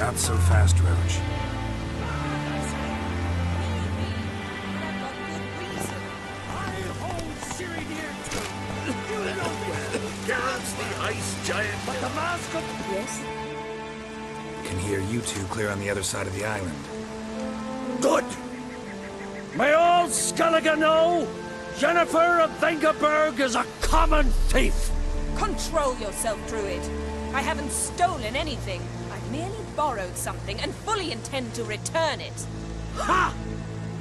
Not so fast, Roach. Garrett's the ice giant, but the mask of... Yes? Can hear you two clear on the other side of the island. Good! May all Skellige know, Jennifer of Vengerberg is a common thief! Control yourself, Druid. I haven't stolen anything. I've merely borrowed something and fully intend to return it. Ha!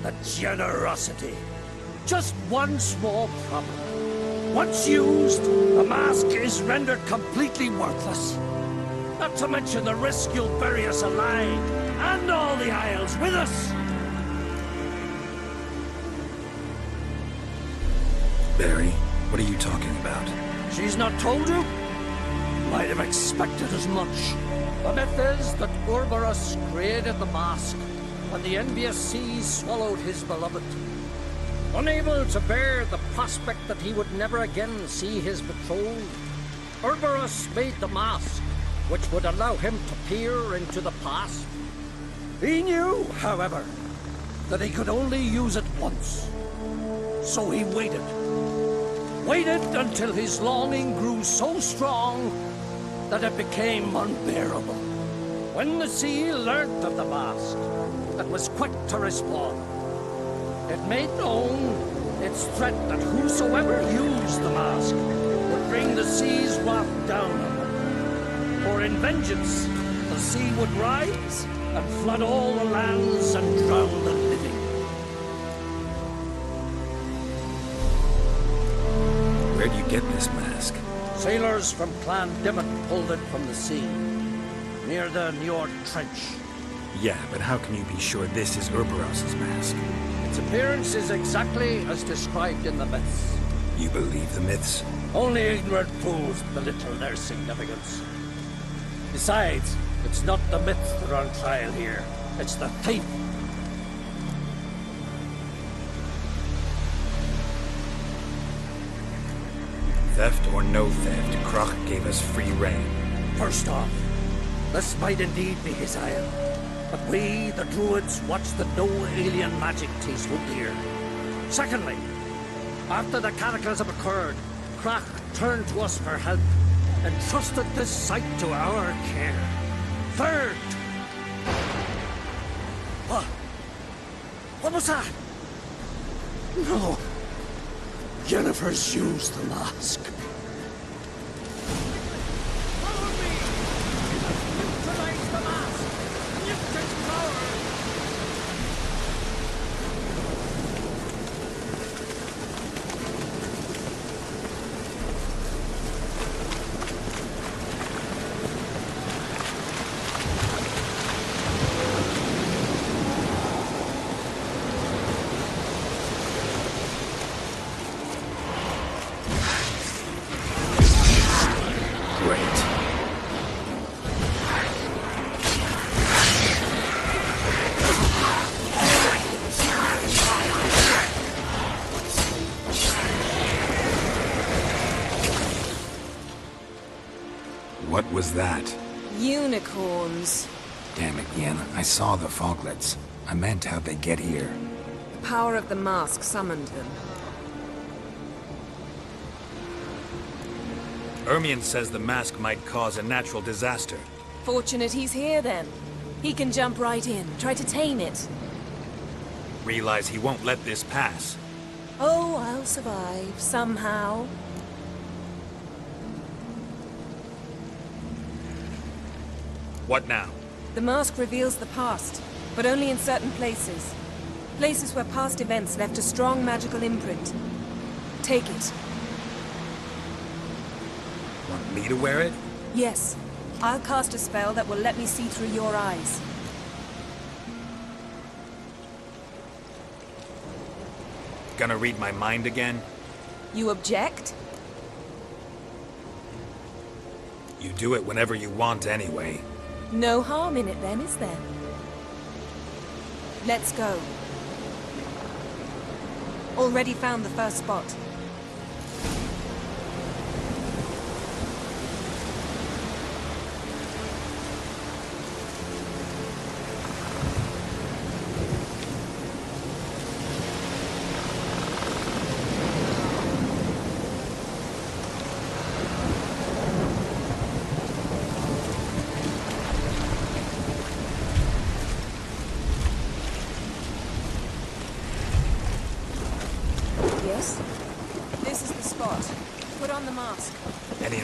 The generosity. Just one small problem. Once used, the mask is rendered completely worthless. Not to mention the risk you'll bury us alive, and all the Isles with us. Barry, what are you talking about? She's not told you? Might have expected as much. The myth is that Urberus created the mask when the envious sea swallowed his beloved. Unable to bear the prospect that he would never again see his betrothed, Urberus made the mask, which would allow him to peer into the past. He knew, however, that he could only use it once. So he waited. Waited until his longing grew so strong that it became unbearable. When the sea learnt of the mask, it was quick to respond. It made known its threat that whosoever used the mask would bring the sea's wrath down on them. For in vengeance, the sea would rise and flood all the lands and drown the living. Where'd you get this mask? Sailors from Clan Dimmock pulled it from the sea, near the Njord Trench. Yeah, but how can you be sure this is Urberos's mask? Its appearance is exactly as described in the myths. You believe the myths? Only ignorant fools belittle their significance. Besides, it's not the myths that are on trial here. It's the thief. Theft or no theft, Kroch gave us free rein. First off, this might indeed be his isle. But we, the Druids, watch that no alien magic takes root here. Secondly, after the cataclysm occurred, Kroch turned to us for help and trusted this site to our care. Third... What? What was that? No. Jennifer's used the mask. Follow me! Neutralize the mask! Lift its power! What was that? Unicorns. Damn it, Yen. I saw the foglets. I meant how'd they get here. The power of the mask summoned them. Ermion says the mask might cause a natural disaster. Fortunate he's here, then. He can jump right in, try to tame it. Realize he won't let this pass. Oh, I'll survive, somehow. What now? The mask reveals the past, but only in certain places. Places where past events left a strong magical imprint. Take it. Want me to wear it? Yes. I'll cast a spell that will let me see through your eyes. Gonna read my mind again? You object? You do it whenever you want anyway. No harm in it then, is there? Let's go. Already found the first spot.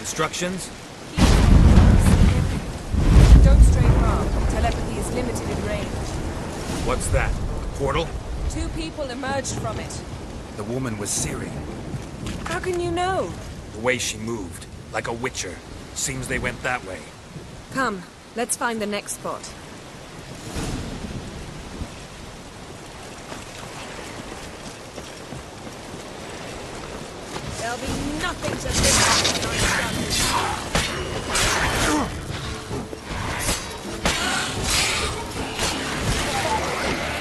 Instructions? Don't stray far. Telepathy is limited in range. What's that? A portal? 2 people emerged from it. The woman was Ciri. How can you know? The way she moved, like a witcher. Seems they went that way. Come, let's find the next spot. There'll be nothing to live on when I'm done with you.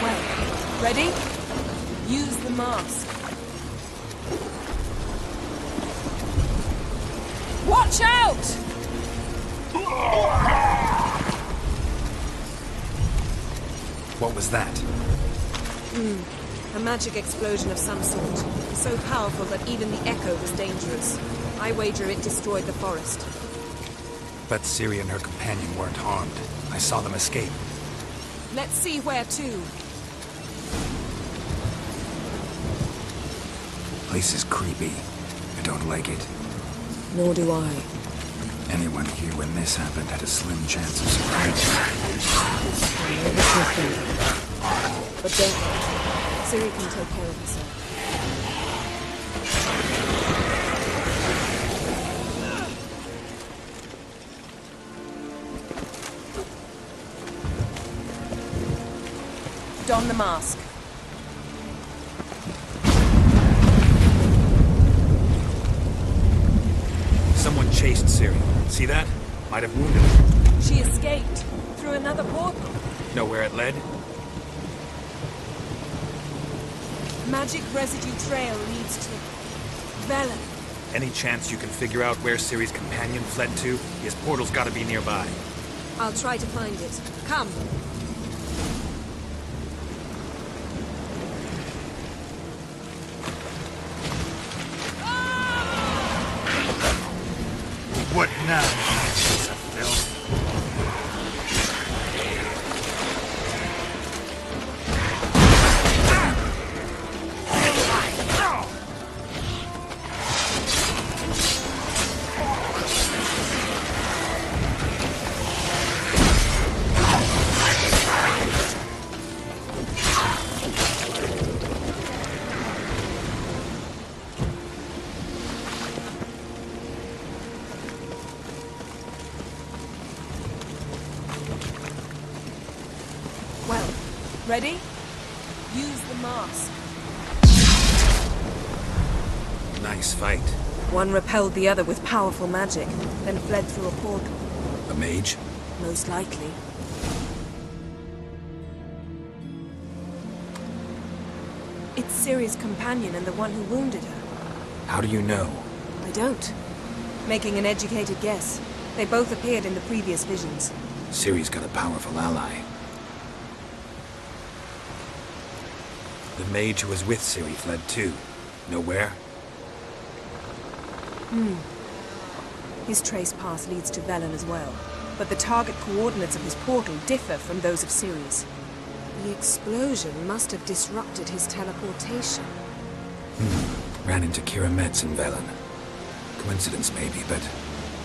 Well, ready? Use the mask. Watch out! What was that? A magic explosion of some sort. So powerful that even the echo was dangerous. I wager it destroyed the forest. But Ciri and her companion weren't harmed. I saw them escape. Let's see where to. Place is creepy. I don't like it. Nor do I. Anyone here when this happened had a slim chance of surviving. I know what you're thinking. But don't worry. Ciri can take care of herself. Don the mask. Someone chased Ciri. See that? Might have wounded her. She escaped through another portal. Know where it led? Magic residue trail leads to Velen. Any chance you can figure out where Ciri's companion fled to? His portal's gotta be nearby. I'll try to find it. Come. What now? Piece of filth. Well, ready? Use the mask. Nice fight. One repelled the other with powerful magic, then fled through a portal. A mage? Most likely. It's Ciri's companion and the one who wounded her. How do you know? I don't. Making an educated guess. They both appeared in the previous visions. Ciri's got a powerful ally. The mage who was with Ciri fled too. Know where? His trace path leads to Velen as well. But the target coordinates of his portal differ from those of Ciri's. The explosion must have disrupted his teleportation. Ran into Kira Metz in Velen. Coincidence maybe, but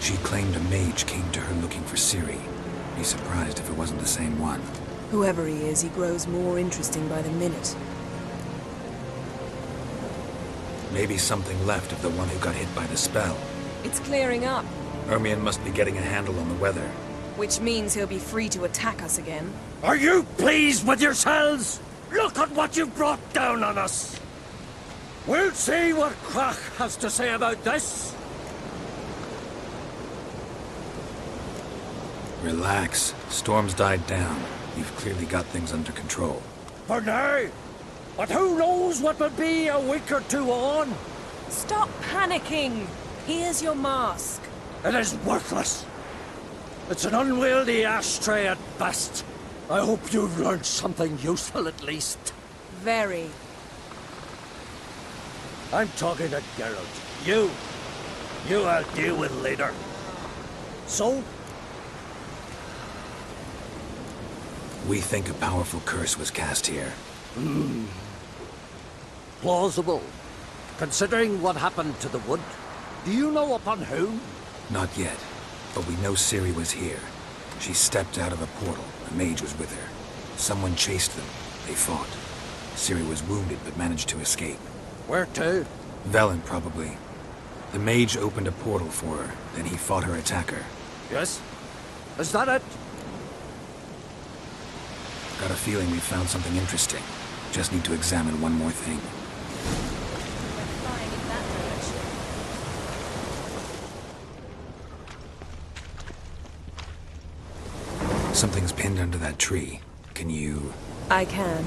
she claimed a mage came to her looking for Ciri. Be surprised if it wasn't the same one. Whoever he is, he grows more interesting by the minute. Maybe something left of the one who got hit by the spell. It's clearing up, Ermion must be getting a handle on the weather. which means he'll be free to attack us again. Are you pleased with yourselves? Look at what you've brought down on us. We'll see what Krach has to say about this. Relax. Storm's died down. You've clearly got things under control. For now. But who knows what will be a week or two on? Stop panicking! Here's your mask. It is worthless. It's an unwieldy ashtray at best. I hope you've learned something useful at least. Very. I'm talking to Geralt. You I'll deal with later. So, We think a powerful curse was cast here. plausible. Considering what happened to the wood, do you know upon whom? Not yet, but we know Ciri was here. She stepped out of a portal. A mage was with her. Someone chased them. They fought. Ciri was wounded, but managed to escape. Where to? Velen, probably. The mage opened a portal for her, then he fought her attacker. Yes? Is that it? Got a feeling we found something interesting. Just need to examine one more thing. Something's pinned under that tree. Can you... I can.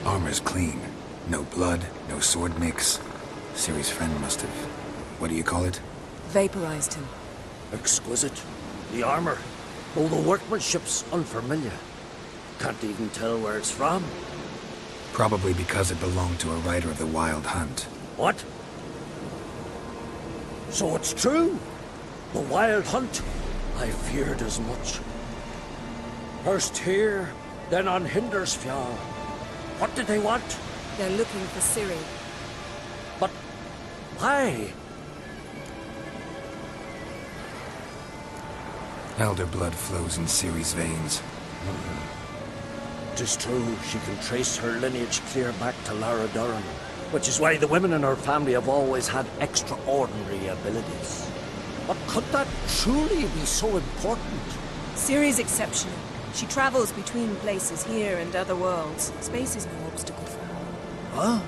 Armor's clean. No blood, no sword nicks. Ciri's friend must have... what do you call it? Vaporized him. Exquisite. The armor. Though the workmanship's unfamiliar. Can't even tell where it's from. Probably because it belonged to a rider of the Wild Hunt. What? So it's true? The Wild Hunt? I feared as much. First here, then on Hindersfjall. What did they want? They're looking for Ciri. But why? Elder blood flows in Ciri's veins. Tis true, she can trace her lineage clear back to Lara Duran, which is why the women in her family have always had extraordinary abilities. But could that truly be so important? Ciri's exceptional. She travels between places here and other worlds. Space is no obstacle for her. Huh?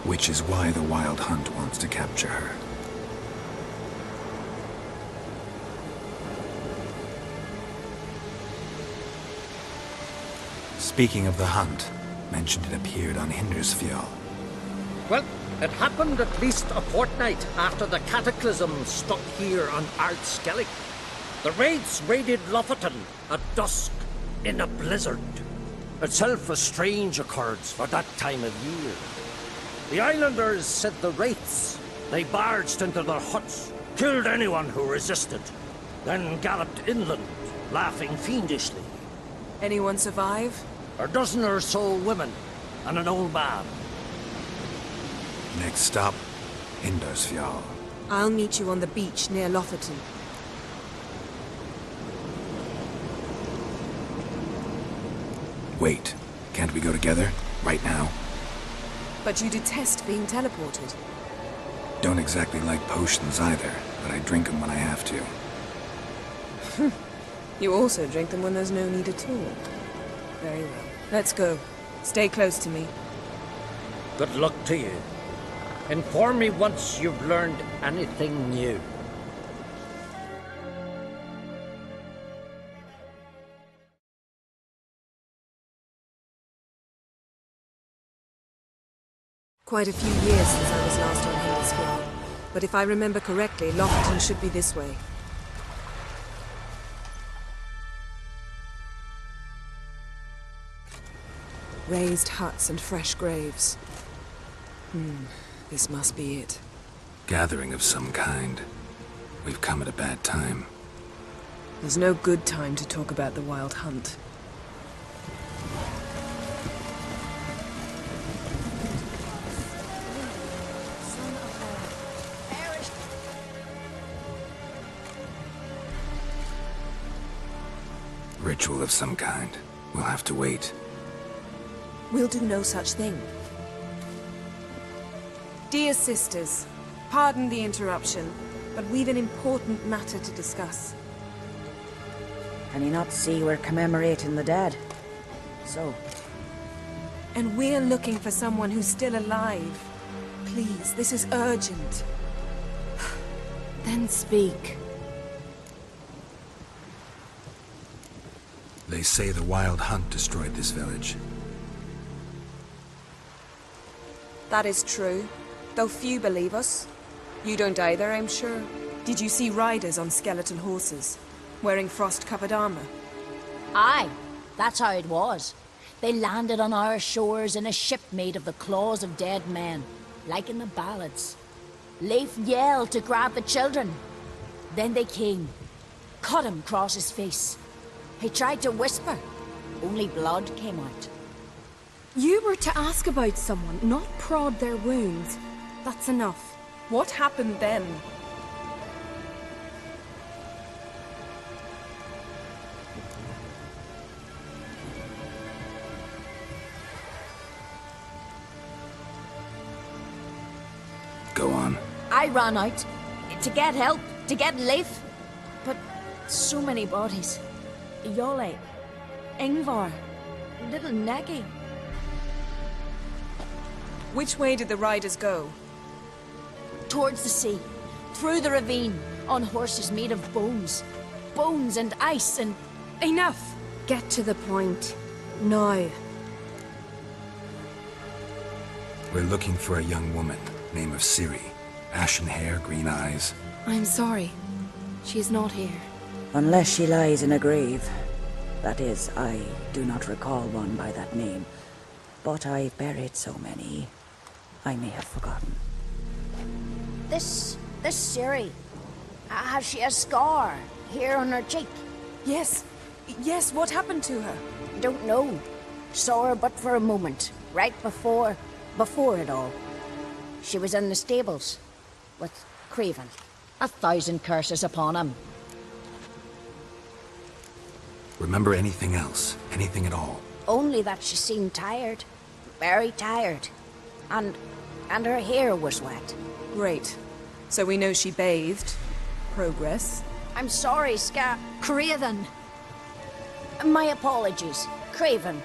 Which is why the Wild Hunt wants to capture her. Speaking of the hunt, mentioned it appeared on Hindersfjall. Well, it happened at least a fortnight after the cataclysm struck here on Ardskellig. The raids raided Lofoten at dusk in a blizzard. Itself a strange occurrence for that time of year. The islanders said the wraiths. They barged into their huts, killed anyone who resisted, then galloped inland, laughing fiendishly. Anyone survive? A dozen or so women, and an old man. Next stop, Hindersfjall. I'll meet you on the beach near Lofoten. Wait, can't we go together? Right now? But you detest being teleported. Don't exactly like potions either, but I drink them when I have to. You also drink them when there's no need at all. Very well. Let's go. Stay close to me. Good luck to you. Inform me once you've learned anything new. Quite a few years since I was last on Hindersfjall. But if I remember correctly, Lofoten should be this way. Raised huts and fresh graves. This must be it. Gathering of some kind. We've come at a bad time. There's no good time to talk about the Wild Hunt. Ritual of some kind. We'll have to wait. We'll do no such thing. Dear sisters, pardon the interruption, but we've an important matter to discuss. Can you not see we're commemorating the dead? So? And we're looking for someone who's still alive. Please, this is urgent. Then speak. They say the Wild Hunt destroyed this village. That is true, though few believe us. You don't either, I'm sure. Did you see riders on skeletal horses, wearing frost-covered armor? Aye, that's how it was. They landed on our shores in a ship made of the claws of dead men. like in the ballads. Leif yelled to grab the children. Then they came, cut him across his face. He tried to whisper, only blood came out. You were to ask about someone, not prod their wounds. That's enough. What happened then? Go on. I ran out to get help, to get Leif. But so many bodies. Yole, Ingvar, little Neki. Which way did the riders go? Towards the sea, through the ravine, on horses made of bones. Bones and ice and... Enough! Get to the point. Now. We're looking for a young woman, name of Ciri. Ashen hair, green eyes. I'm sorry. She is not here. Unless she lies in a grave. That is, I do not recall one by that name. But I've buried so many, I may have forgotten. This Ciri, has she a scar here on her cheek? Yes. Yes, what happened to her? Don't know. Saw her but for a moment, right before it all. She was in the stables with Craven. 1,000 curses upon him. Remember anything else? Anything at all? Only that she seemed tired. Very tired. And her hair was wet. Great. So we know she bathed. Progress. I'm sorry, Craven. My apologies. Craven.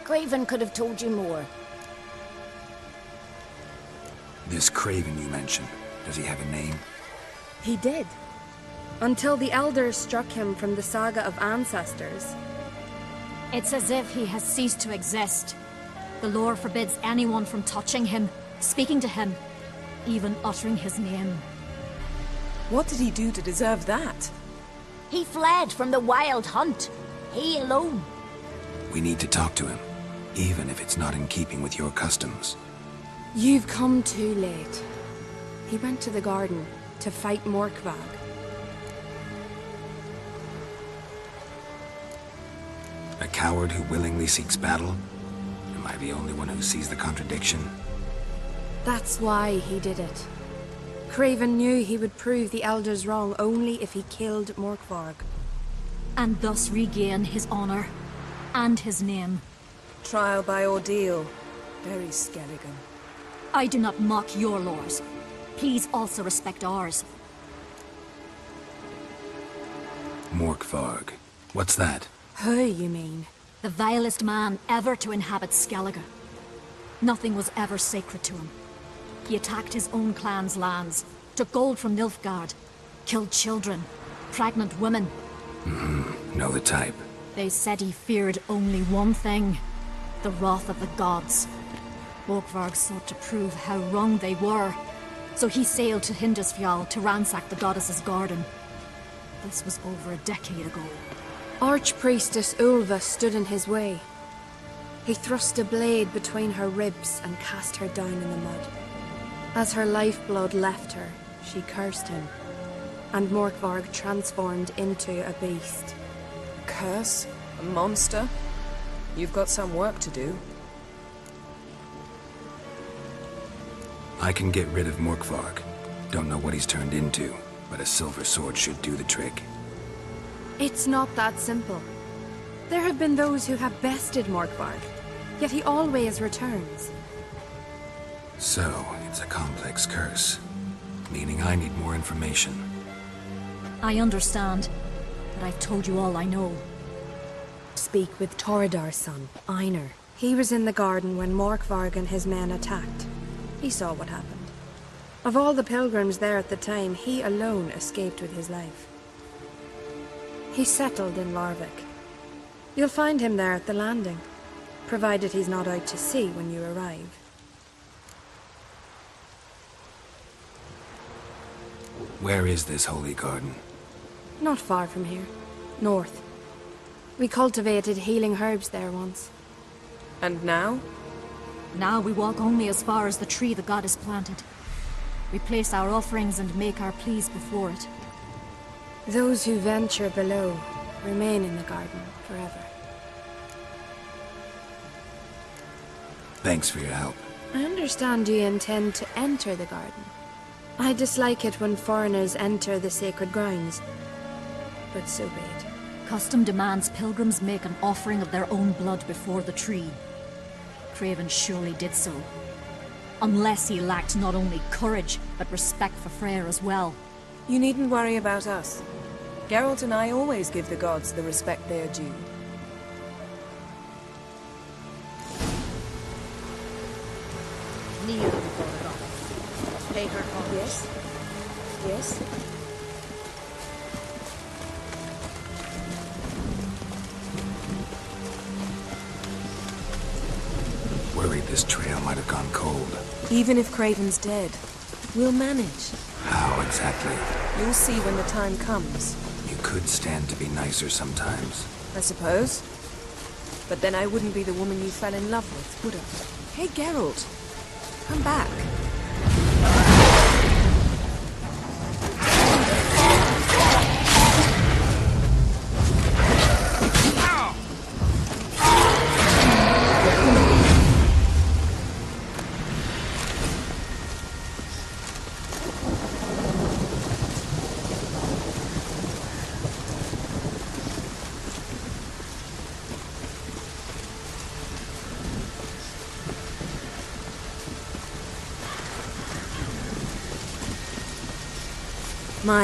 Craven could have told you more. This Craven you mentioned, does he have a name? He did. Until the elders struck him from the saga of ancestors. It's as if he has ceased to exist. The lore forbids anyone from touching him, speaking to him, even uttering his name. What did he do to deserve that? He fled from the wild hunt. He alone. We need to talk to him, even if it's not in keeping with your customs. You've come too late. He went to the garden to fight Morkvag. A coward who willingly seeks battle? Am I the only one who sees the contradiction? That's why he did it. Craven knew he would prove the elders wrong only if he killed Morkvarg. And thus regain his honor and his name. Trial by ordeal. Very Skelligan. I do not mock your laws. Please also respect ours. Morkvarg. What's that? Who, you mean? The vilest man ever to inhabit Skellige. Nothing was ever sacred to him. He attacked his own clan's lands, took gold from Nilfgaard, killed children, pregnant women. Know the type. They said he feared only one thing, the wrath of the gods. Morkvarg sought to prove how wrong they were, so he sailed to Hindisfjall to ransack the goddess's garden. This was over a decade ago. Archpriestess Ulva stood in his way. He thrust a blade between her ribs and cast her down in the mud. As her lifeblood left her, she cursed him, and Morkvarg transformed into a beast. A curse? A monster? You've got some work to do. I can get rid of Morkvarg. Don't know what he's turned into, but a silver sword should do the trick. It's not that simple. There have been those who have bested Morkvarg, yet he always returns. So, it's a complex curse, meaning I need more information. I understand, but I've told you all I know. Speak with Torridar's son, Einar. He was in the garden when Morkvarg and his men attacked. He saw what happened. Of all the pilgrims there at the time, he alone escaped with his life. He settled in Larvik. You'll find him there at the landing, provided he's not out to sea when you arrive. Where is this holy garden? Not far from here. North. We cultivated healing herbs there once. And now? Now we walk only as far as the tree the goddess planted. We place our offerings and make our pleas before it. Those who venture below remain in the garden forever. Thanks for your help. I understand you intend to enter the garden. I dislike it when foreigners enter the sacred grounds, but so be it. Custom demands pilgrims make an offering of their own blood before the tree. Craven surely did so. Unless he lacked not only courage, but respect for Freyr as well. You needn't worry about us. Geralt and I always give the gods the respect they are due. Kneel before the goddess. Pay her homage. Yes? Yes? Worried this trail might have gone cold. Even if Craven's dead, we'll manage. How exactly? You'll see when the time comes. You could stand to be nicer sometimes. I suppose. But then I wouldn't be the woman you fell in love with, would I? Hey, Geralt. Come back.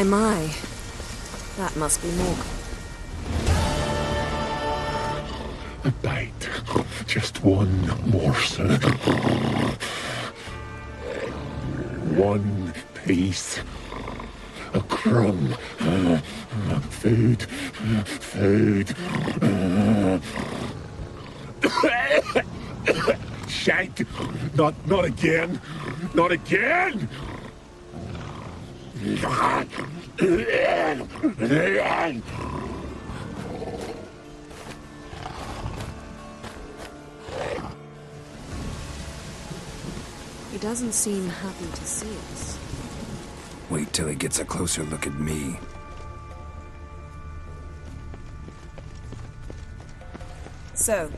My. That must be more. A bite. Just one morsel. One piece. A crumb. Food. Food. Shank. Not again. Not again! He doesn't seem happy to see us. Wait till he gets a closer look at me. So,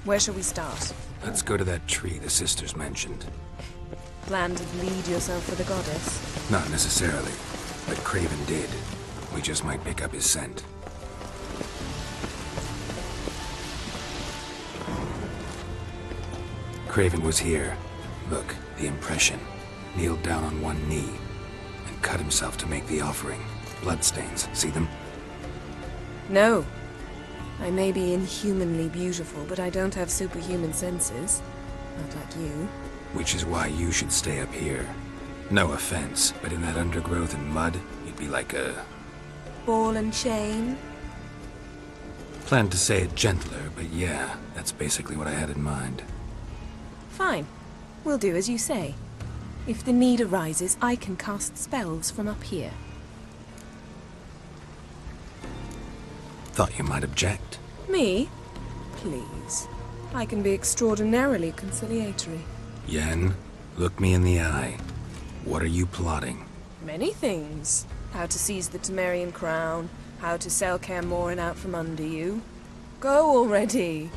where shall we start? Let's go to that tree the sisters mentioned. Plan to lead yourself for the goddess? Not necessarily, but Craven did. We just might pick up his scent. Craven was here. Look, the impression. Kneeled down on one knee and cut himself to make the offering. Bloodstains, see them? No. I may be inhumanly beautiful, but I don't have superhuman senses. Not like you. Which is why you should stay up here. No offense, but in that undergrowth and mud, you'd be like a... Ball and chain? Planned to say it gentler, but yeah, that's basically what I had in mind. Fine. We'll do as you say. If the need arises, I can cast spells from up here. Thought you might object. Me? Please. I can be extraordinarily conciliatory. Yen, look me in the eye. What are you plotting? Many things. How to seize the Temerian crown, how to sell Kaer Morhen out from under you. Go already!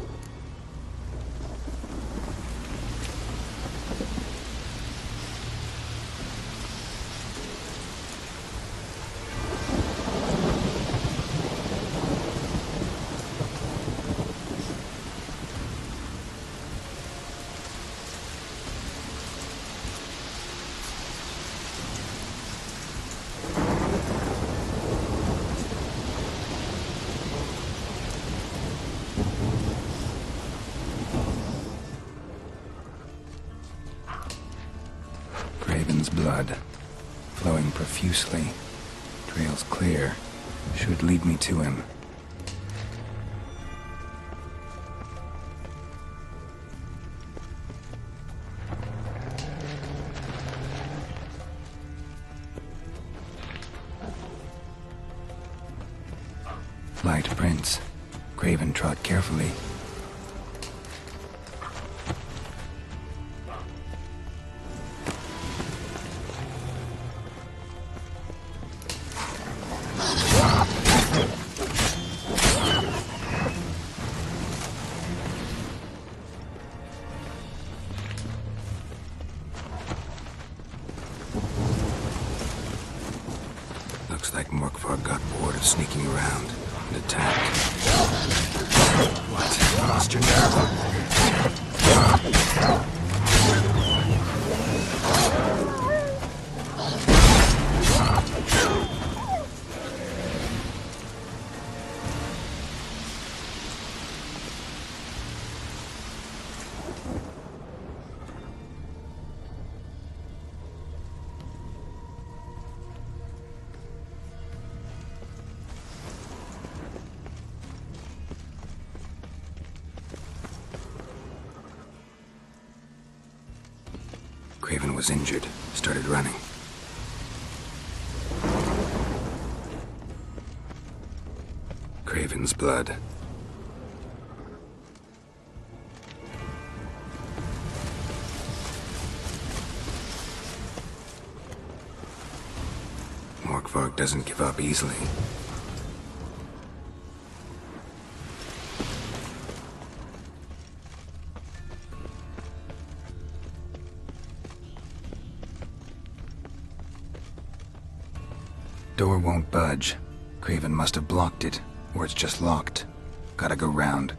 Craven's blood, flowing profusely. Trail's clear. Should lead me to him. Light prints. Craven trod carefully. Looks like Morkvarg got bored of sneaking around and attacked. What? Lost your nerve? Craven was injured, started running. Craven's blood. Morkvarg doesn't give up easily. Door won't budge. Craven must have blocked it, or it's just locked. Gotta go round.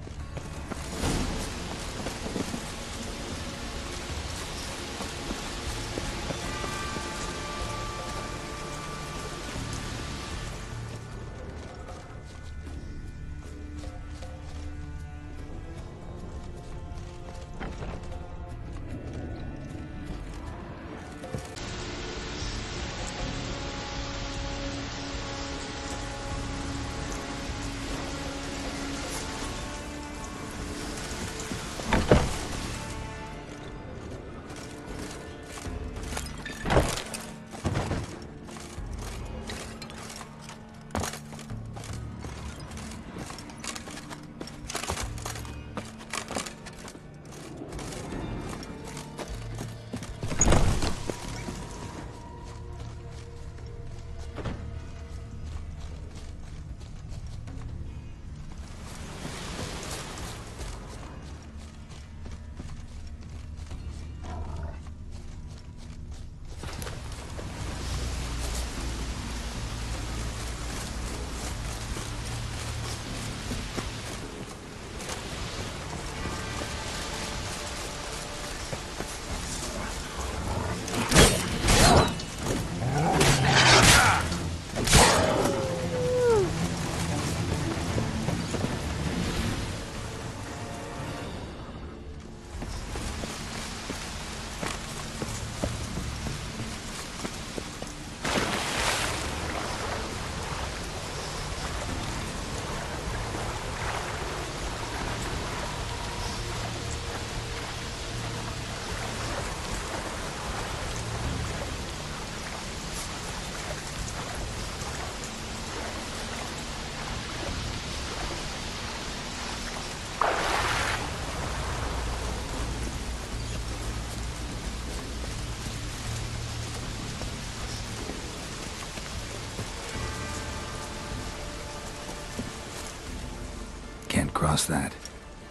Can't cross that.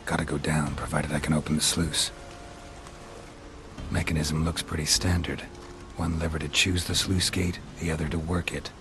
Gotta go down, provided I can open the sluice. Mechanism looks pretty standard. One lever to choose the sluice gate, the other to work it.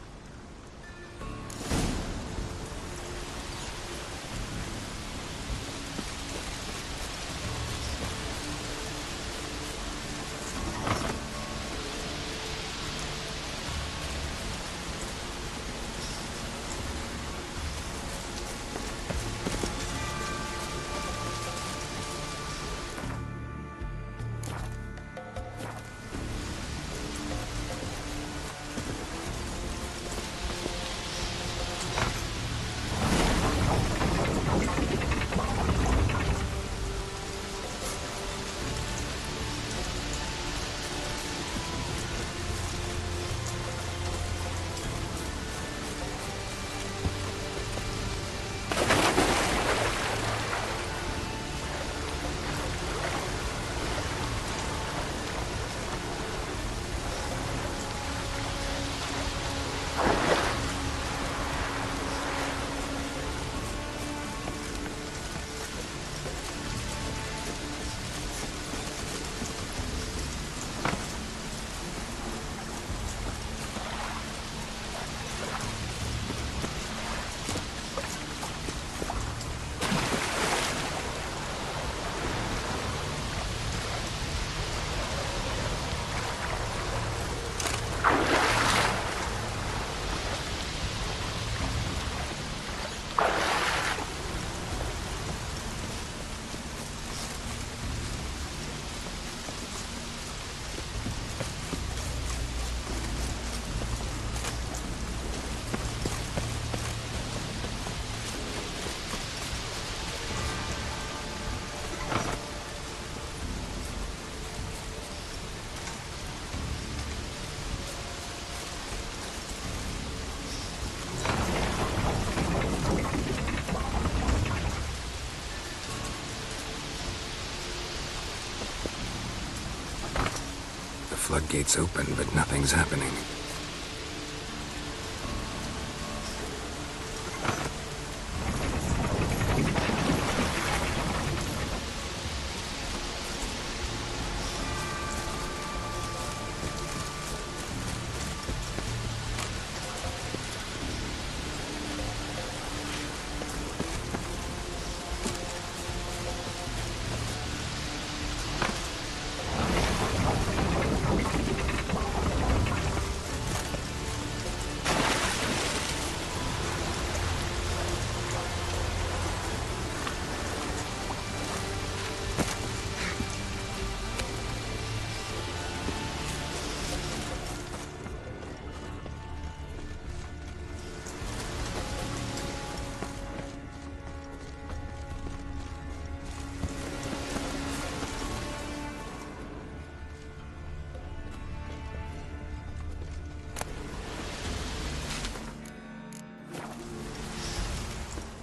floodgates open, but nothing's happening.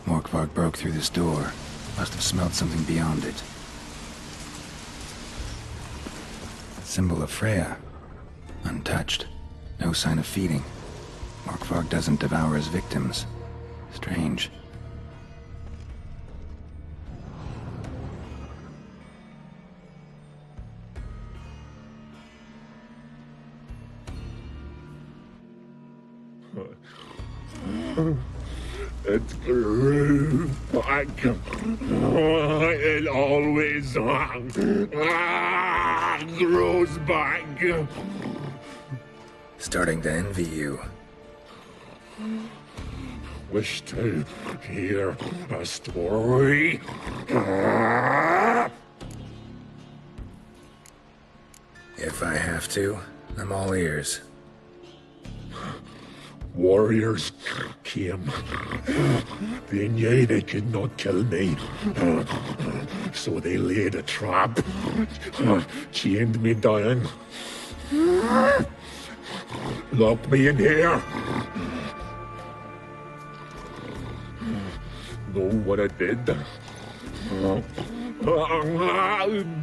Morkvarg broke through this door. Must have smelled something beyond it. Symbol of Freya. Untouched. No sign of feeding. Morkvarg doesn't devour his victims. Strange. It grew back. It always grows back. Starting to envy you. Wish to hear a story? If I have to, I'm all ears. Warriors came. They knew they could not kill me. So they laid a trap. Chained me down. Locked me in here. Know what I did?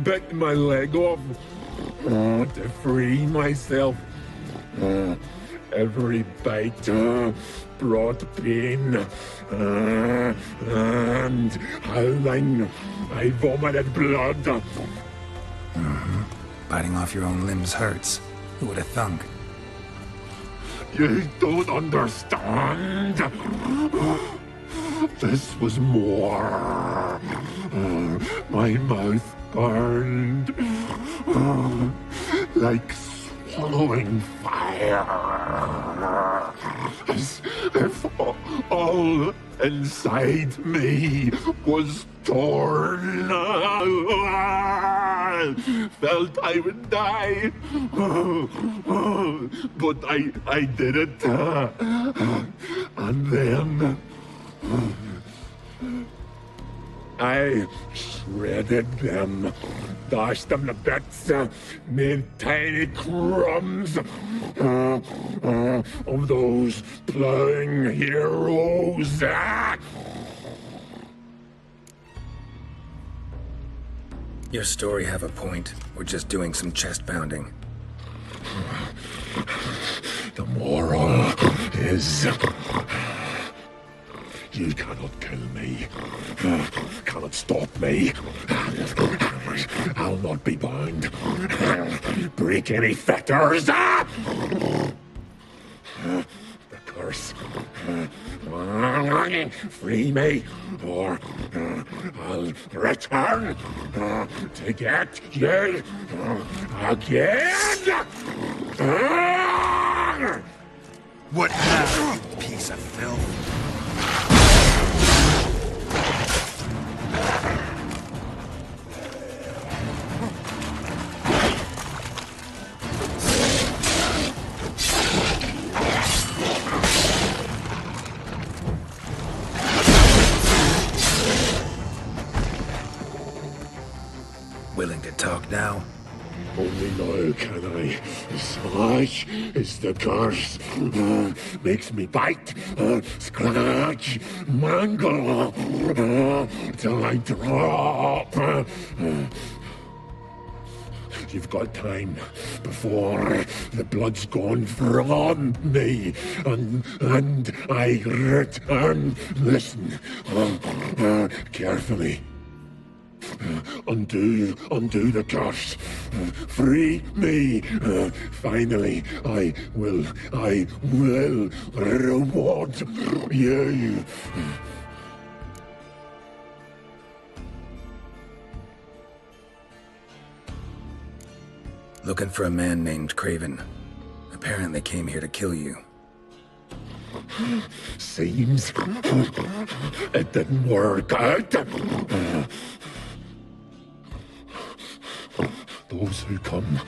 Bit my leg off to free myself. Every bite brought pain, and howling, I vomited blood. Biting off your own limbs hurts. Who would have thunk? You don't understand. This was more. My mouth burned like swallowing fire, as if all inside me was torn. Felt I would die, but I did it, and then I shredded them, dashed them to bits, made tiny crumbs of those plowing heroes. Your story have a point. We're just doing some chest pounding. The moral is, you cannot kill me, cannot stop me. I'll not be bound. Break any fetters. The curse. Free me, or I'll return to get you again. What now, you piece of filth? Willing to talk now? Only now can I. Such is the curse. Makes me bite, scratch, mangle, till I drop. You've got time before the blood's gone from me, and I return. Listen, carefully. Undo the curse. Free me. Finally, I will reward you. Looking for a man named Craven. Apparently came here to kill you. Seems it didn't work out. Those who come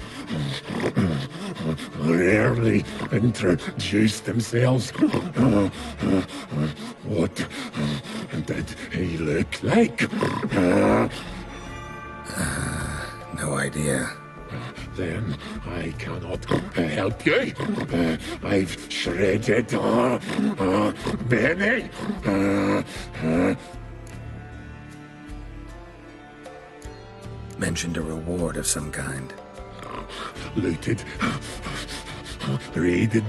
rarely introduce themselves. What did he look like? No idea. Then I cannot help you. I've shredded many. Mentioned a reward of some kind. Looted, raided,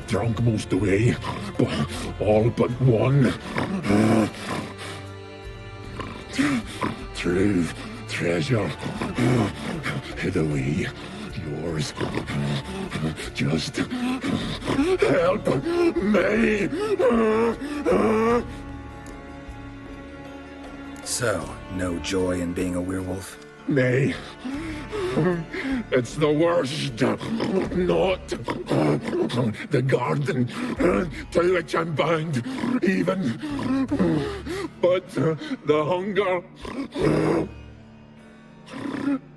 drunk most away, but all but one. True treasure hid away. Yours. Just help me. So, no joy in being a werewolf? Nay. It's the worst. Not the garden to which I'm bound, even. But the hunger.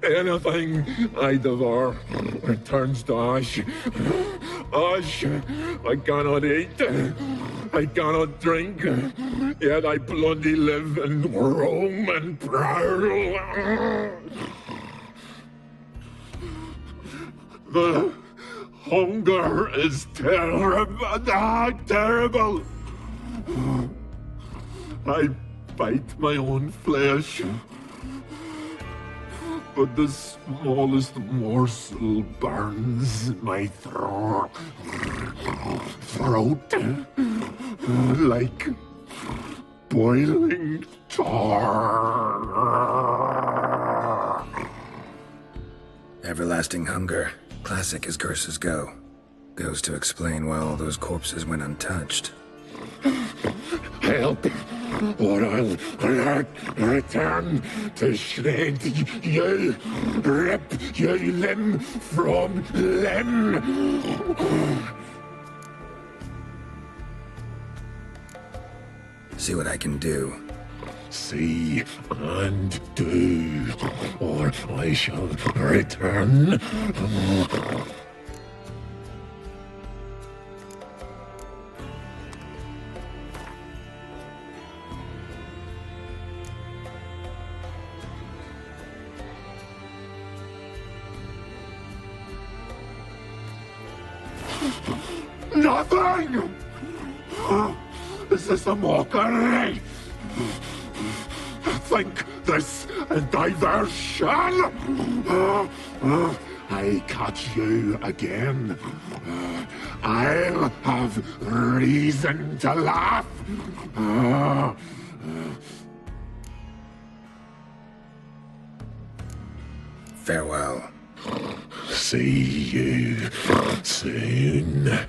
Anything I devour returns to ash. Ash. I cannot eat. I cannot drink. Yet I bloody live and roam and prowl. The hunger is terrible. Terrible. I bite my own flesh. But the smallest morsel burns my throat like boiling tar. Everlasting hunger. Classic as curses go. Goes to explain why all those corpses went untouched. Help, or I'll return to shred you, rip you limb from limb. See what I can do. See and do, or I shall return. Nothing! Is this a mockery? Think this a diversion? I catch you again. I'll have reason to laugh. Farewell. See you soon.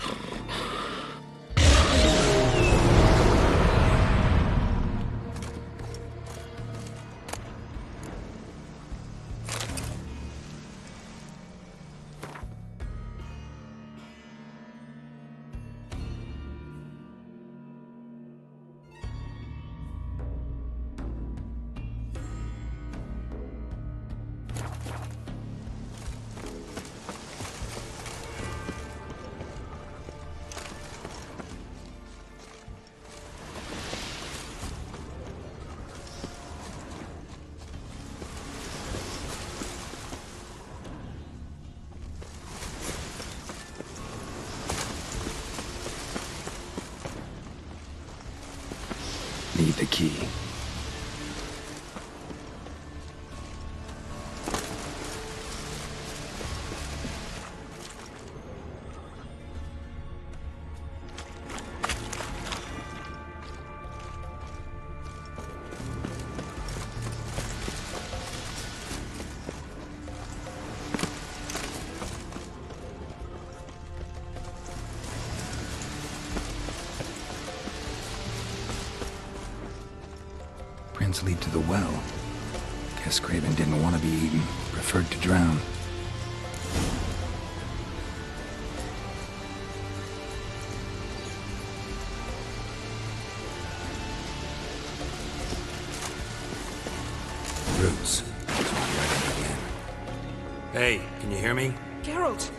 Need the key. footprints lead to the well. Guess Craven didn't want to be eaten, preferred to drown. Roots. So I'm writing again. Hey, can you hear me? Geralt,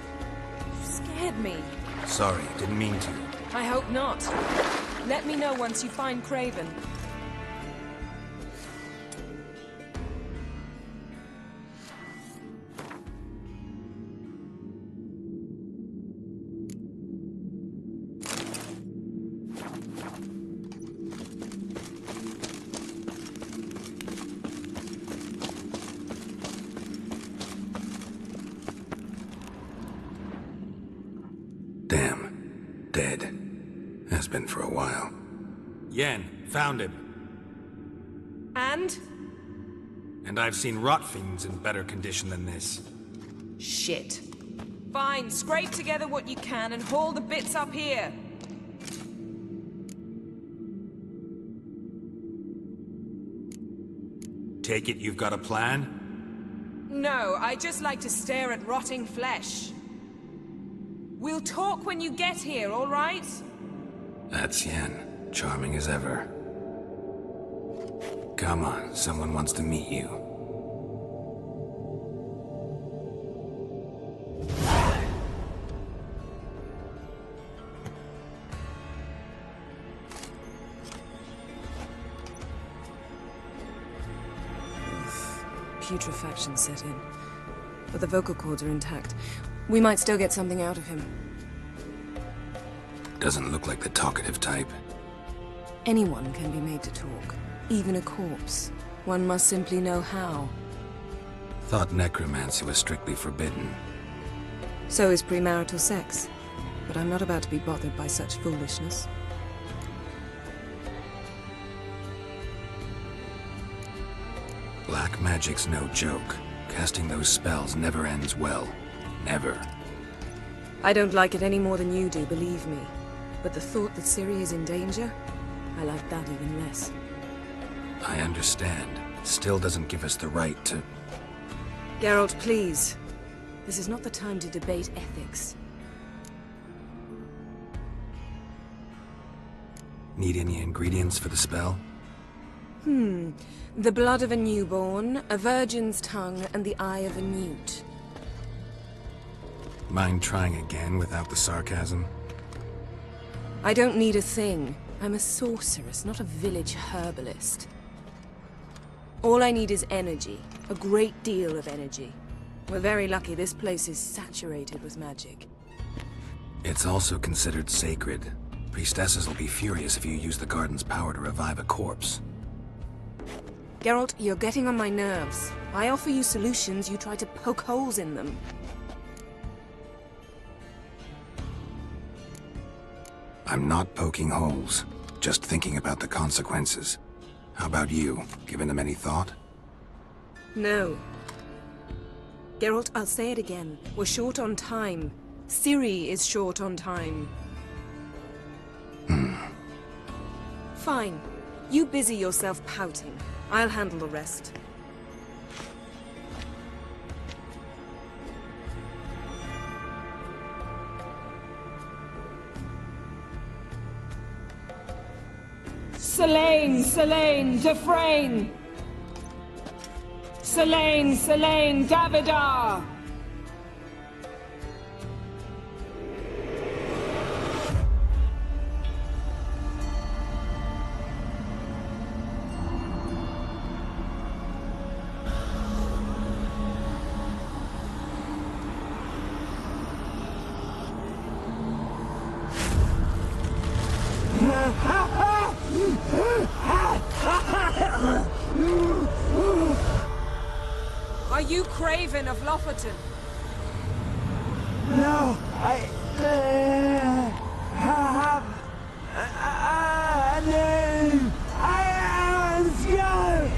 you scared me. Sorry, didn't mean to. I hope not. Let me know once you find Craven. Damn. Dead. Has been for a while. Yen, found him. And? And I've seen rot fiends in better condition than this. Shit. Fine, scrape together what you can and haul the bits up here. Take it you've got a plan? No, I just like to stare at rotting flesh. We'll talk when you get here, all right? That's Yen. Charming as ever. Come on, someone wants to meet you. Putrefaction set in. But the vocal cords are intact. We might still get something out of him. Doesn't look like the talkative type. Anyone can be made to talk. Even a corpse. One must simply know how. Thought necromancy was strictly forbidden. So is premarital sex. But I'm not about to be bothered by such foolishness. Black magic's no joke. Casting those spells never ends well. Never. I don't like it any more than you do, believe me. But the thought that Ciri is in danger? I like that even less. I understand. Still doesn't give us the right to... Geralt, please. This is not the time to debate ethics. Need any ingredients for the spell? The blood of a newborn, a virgin's tongue, and the eye of a newt. Mind trying again without the sarcasm? I don't need a thing. I'm a sorceress, not a village herbalist. All I need is energy. A great deal of energy. We're very lucky this place is saturated with magic. It's also considered sacred. Priestesses will be furious if you use the garden's power to revive a corpse. Geralt, you're getting on my nerves. I offer you solutions, you try to poke holes in them. I'm not poking holes, just thinking about the consequences. How about you? Given them any thought? No. Geralt, I'll say it again. We're short on time. Ciri is short on time. Fine. You busy yourself pouting. I'll handle the rest. Selene, Selene, Dufresne! Selene, Selene, Davidar! Are you Craven of Lofoten? No, I have a name. I am scared.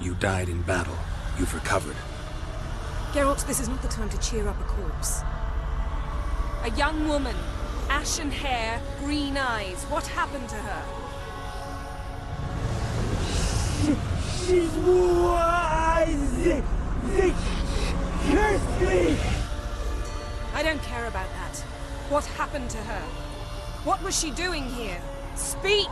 You died in battle. You've recovered. Geralt, this is not the time to cheer up a corpse. A young woman. Ashen hair, green eyes. What happened to her? She's wise! They cursed me! I don't care about that. What happened to her? What was she doing here? Speak!